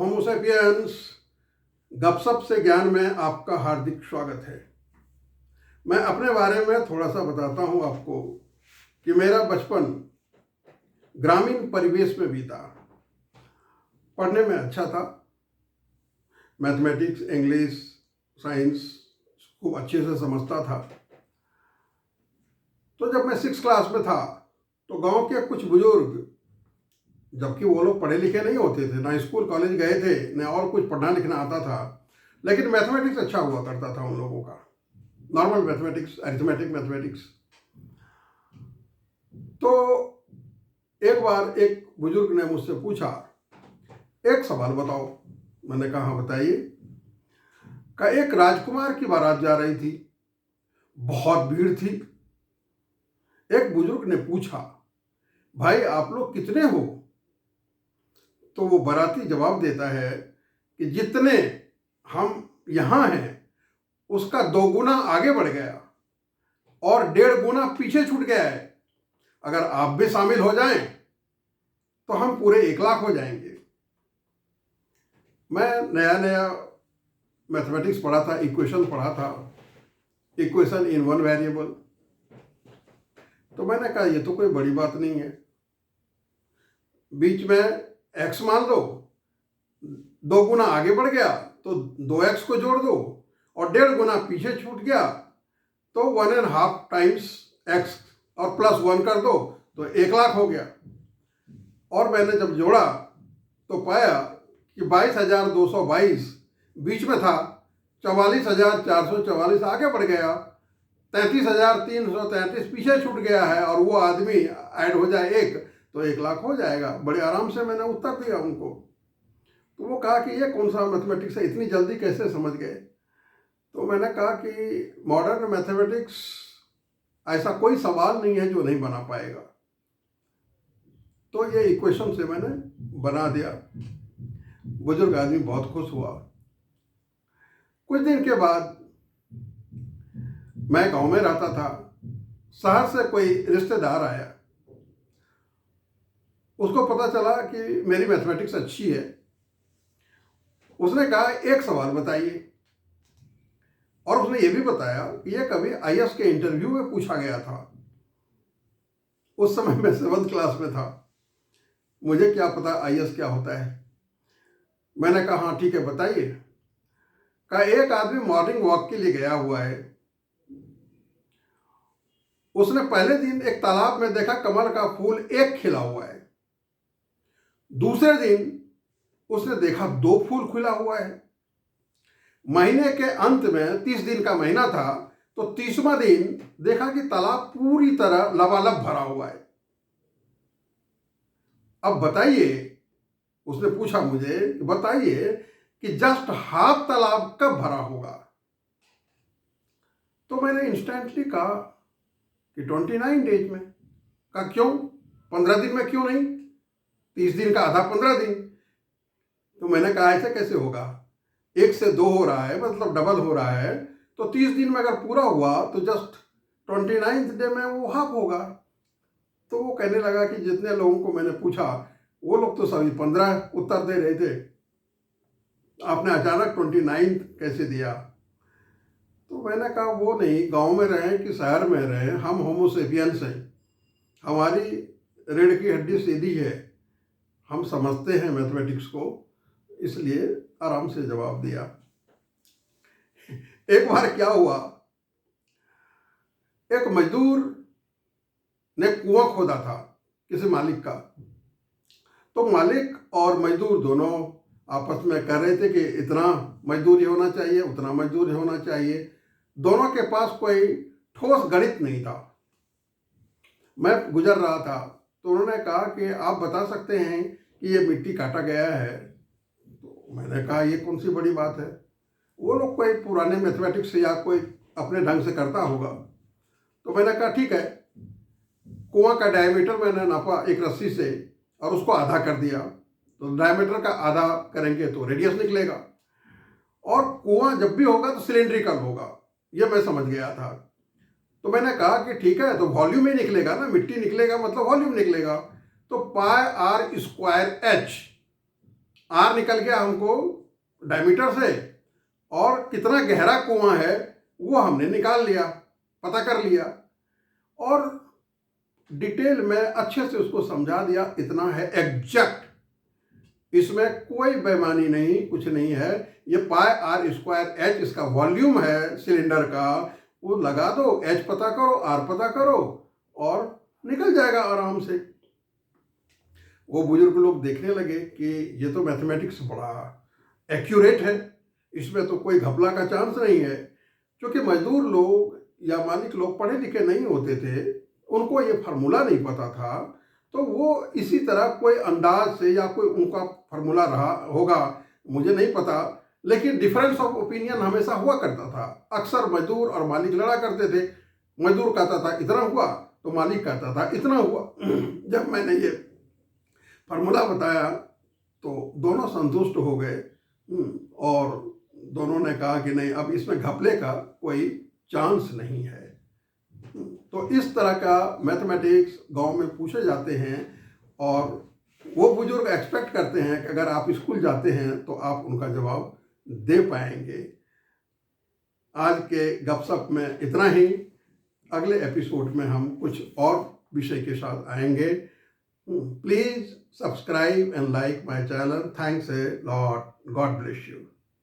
होमो sapiens गपशप से ज्ञान में आपका हार्दिक स्वागत है। मैं अपने बारे में थोड़ा सा बताता हूँ आपको कि मेरा बचपन ग्रामीण परिवेश में बीता। पढ़ने में अच्छा था, मैथमेटिक्स, इंग्लिश, साइंस खूब अच्छे से समझता था। तो जब मैं 6 क्लास में था तो गांव के कुछ बुजुर्ग, जबकि वो लोग पढ़े लिखे नहीं होते थे, ना स्कूल कॉलेज गए थे, ना और कुछ पढ़ना लिखना आता था, लेकिन मैथमेटिक्स अच्छा हुआ करता था उन लोगों का, नॉर्मल मैथमेटिक्स, अरिथमेटिक मैथमेटिक्स। तो एक बार एक बुजुर्ग ने मुझसे पूछा, एक सवाल बताओ। मैंने कहा हाँ बताइए। का एक राजकुमार की बारात जा रही थी, बहुत भीड़ थी। एक बुजुर्ग ने पूछा, भाई आप लोग कितने हो? तो वो बाराती जवाब देता है कि जितने हम यहाँ हैं उसका 2 गुना आगे बढ़ गया और 1.5 गुना पीछे छूट गया है। अगर आप भी शामिल हो जाएं तो हम पूरे 1 लाख हो जाएंगे। मैं नया नया मैथमेटिक्स पढ़ा था, इक्वेशन पढ़ा था, इक्वेशन इन 1 वेरिएबल। तो मैंने कहा ये तो कोई बड़ी बात नहीं है, बीच में x मान दो, 2 गुना आगे बढ़ गया तो 2x को जोड़ दो और 1.5 गुना पीछे छूट गया तो 1.5 टाइम्स x और +1 कर दो तो 1 लाख हो गया। और मैंने जब जोड़ा तो पाया कि 22,222 बीच में था, 44,444 आगे बढ़ गया, 33,333 पीछे छूट गया है, और वो आदमी ऐड हो जाए 1 तो 1 लाख हो जाएगा। बड़े आराम से मैंने उत्तर दिया उनको। तो वो कहा कि ये कौन सा मैथमेटिक्स है, इतनी जल्दी कैसे समझ गए? तो मैंने कहा कि मॉडर्न मैथमेटिक्स ऐसा कोई सवाल नहीं है जो नहीं बना पाएगा। तो ये इक्वेशन से मैंने बना दिया। बुजुर्ग आदमी बहुत खुश हुआ। कुछ दिन के बाद मैं गांव में रहता था, शहर से कोई रिश्तेदार आया। उसको पता चला कि मेरी मैथमेटिक्स अच्छी है। उसने कहा एक सवाल बताइए, और उसने ये भी बताया कि ये कभी आईएएस के इंटरव्यू में पूछा गया था। उस समय मैं 7th क्लास में था, मुझे क्या पता आईएएस क्या होता है। मैंने कहा हाँ ठीक है बताइए। कहा एक आदमी मॉर्निंग वॉक के लिए गया हुआ है, उसने पहले दिन एक तालाब में देखा कमल का फूल 1 खिला हुआ है। दूसरे दिन उसने देखा 2 फूल खिला हुआ है। महीने के अंत में 30 दिन का महीना था तो 30वां दिन देखा कि तालाब पूरी तरह लबालब भरा हुआ है। अब बताइए, उसने पूछा मुझे, बताइए कि जस्ट हाफ तालाब कब भरा होगा? तो मैंने इंस्टेंटली कहा कि 29 डेज में। कहा क्यों, 15 दिन में क्यों नहीं? 30 दिन का आधा 15 दिन। तो मैंने कहा ऐसे कैसे होगा, 1 से 2 हो रहा है, मतलब डबल हो रहा है, तो 30 दिन में अगर पूरा हुआ तो जस्ट 29th डे में वो हाफ होगा। तो वो कहने लगा कि जितने लोगों को मैंने पूछा वो लोग तो सभी 15 उत्तर दे रहे थे, आपने अचानक 29 कैसे दिया? तो मैंने कहा वो नहीं, गांव में रहें कि शहर में रहें, हम होमो सेपियंस हैं, हमारी रीढ़ की हड्डी सीधी है, हम समझते हैं मैथमेटिक्स को, इसलिए आराम से जवाब दिया। एक बार क्या हुआ, एक मजदूर ने कुआं खोदा था किसी मालिक का। तो मालिक और मजदूर दोनों आपस में कह रहे थे कि इतना मजदूरी होना चाहिए, उतना मजदूरी होना चाहिए। दोनों के पास कोई ठोस गणित नहीं था। मैं गुजर रहा था तो उन्होंने कहा कि आप बता सकते हैं कि ये मिट्टी काटा गया है? तो मैंने कहा ये कौन सी बड़ी बात है, वो लोग कोई पुराने मैथमेटिक्स या कोई अपने ढंग से करता होगा। तो मैंने कहा ठीक है। कुआं का डायमीटर मैंने नापा एक रस्सी से और उसको आधा कर दिया, तो डायमीटर का आधा करेंगे तो रेडियस निकलेगा, और कुआं जब भी होगा तो सिलेंड्रिकल होगा, ये मैं समझ गया था। तो मैंने कहा कि ठीक है, तो वॉल्यूम ही निकलेगा ना, मिट्टी निकलेगा मतलब वॉल्यूम निकलेगा। तो πr² h आर निकल गया हमको डायमीटर से, और कितना गहरा कुआं है वो हमने निकाल लिया, पता कर लिया, और डिटेल में अच्छे से उसको समझा दिया। इतना है एग्जैक्ट, इसमें कोई बेईमानी नहीं, कुछ नहीं है। ये पाई आर स्क्वायर एच इसका वॉल्यूम है सिलेंडर का, वो लगा दो, एच पता करो, आर पता करो, और निकल जाएगा आराम से। वो बुजुर्ग लोग देखने लगे कि ये तो मैथमेटिक्स बड़ा एक्यूरेट है, इसमें तो कोई घपला का चांस नहीं है। क्योंकि मजदूर लोग या मालिक लोग पढ़े लिखे नहीं होते थे, उनको ये फार्मूला नहीं पता था, तो वो इसी तरह कोई अंदाज से या कोई उनका फार्मूला रहा होगा, मुझे नहीं पता, लेकिन डिफरेंस ऑफ ओपिनियन हमेशा हुआ करता था। अक्सर मजदूर और मालिक लड़ा करते थे। मजदूर कहता था इतना हुआ, तो मालिक कहता था इतना हुआ। जब मैंने ये फार्मूला बताया तो दोनों संतुष्ट हो गए, और दोनों ने कहा कि नहीं, अब इसमें घपले का कोई चांस नहीं है। तो इस तरह का मैथमेटिक्स गांव में पूछे जाते हैं, और वो बुजुर्ग एक्सपेक्ट करते हैं कि अगर आप स्कूल जाते हैं तो आप उनका जवाब दे पाएंगे। आज के गपशप में इतना ही। अगले एपिसोड में हम कुछ और विषय के साथ आएंगे। Please subscribe and like my channel. Thanks a lot. God bless you.